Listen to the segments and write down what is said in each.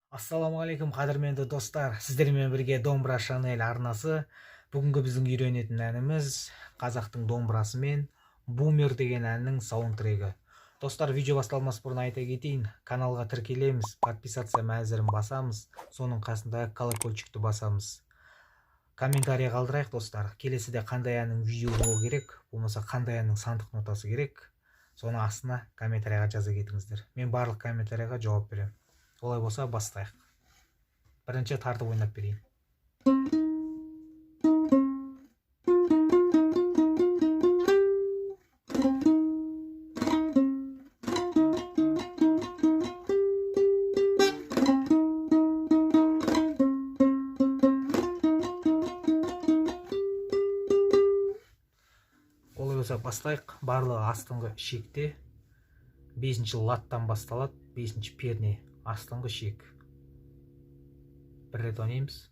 Ассаламуалейкум қадірменді достар, сіздермен бірге домбыра Шанель арнасы. Бүгінгі біздің үйренетін әніміз қазақтың домбырасымен Бумер деген әннің саундтрегі. Достар, видео басталмас бұрын айта кетейін, каналға тіркелеміз, подписация мәзірін басамыз, соның қасындағы колокольчикті басамыз. Комментарий қалдырайық достар, келесіде қандай әннің видео болу керек, болмаса қандай әннің сандық нотасы керек, соны астына комментарийға жаза кетіңіздер. Мен барлық комментарийға жауап беремін. Олай болса бастайық. Бірінші тартып ойнап берейін. Олай болса бастайық. Барлығы астыңғы шекте 5-ші латтан басталады. 5-ші перне. Астыңғы шек. Бір рет ойнаймыз.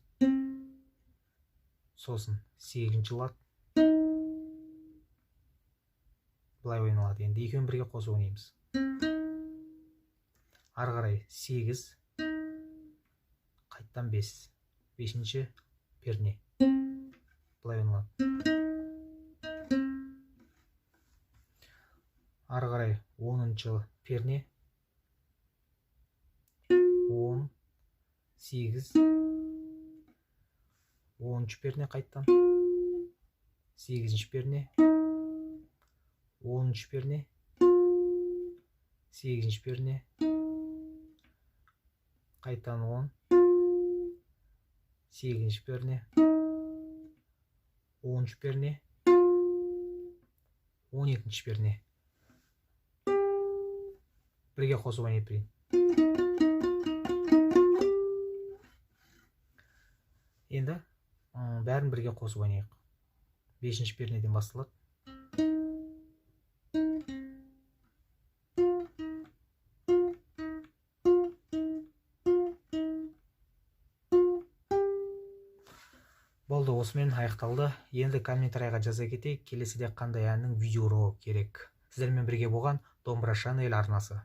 Сосын 8-ші лат. Бұлай ойналады. Енді екеуін бірге қосып ойнаймыз. Ары қарай 8, қайттан 5. 5-ші перне. Бұлай ойналады. Ары қарай 10-ші перне. 10, 8, 10-ші перне қайттан, 8-ші перне, 10-ші перне, 8-ші перне, қайттан 10, 8-ші перне, 10-ші перне, 12-ші перне. Бірге қосып ойнап берейін. Енді бәрін бірге қосып ойнайық. 5-ші пернеден басталады. Болды, осымен аяқталды. Енді комментарийға жаза кетейік, келесіде қандай әннің видеоролигі керек. Сіздермен бірге болған домбыра Шанель арнасы.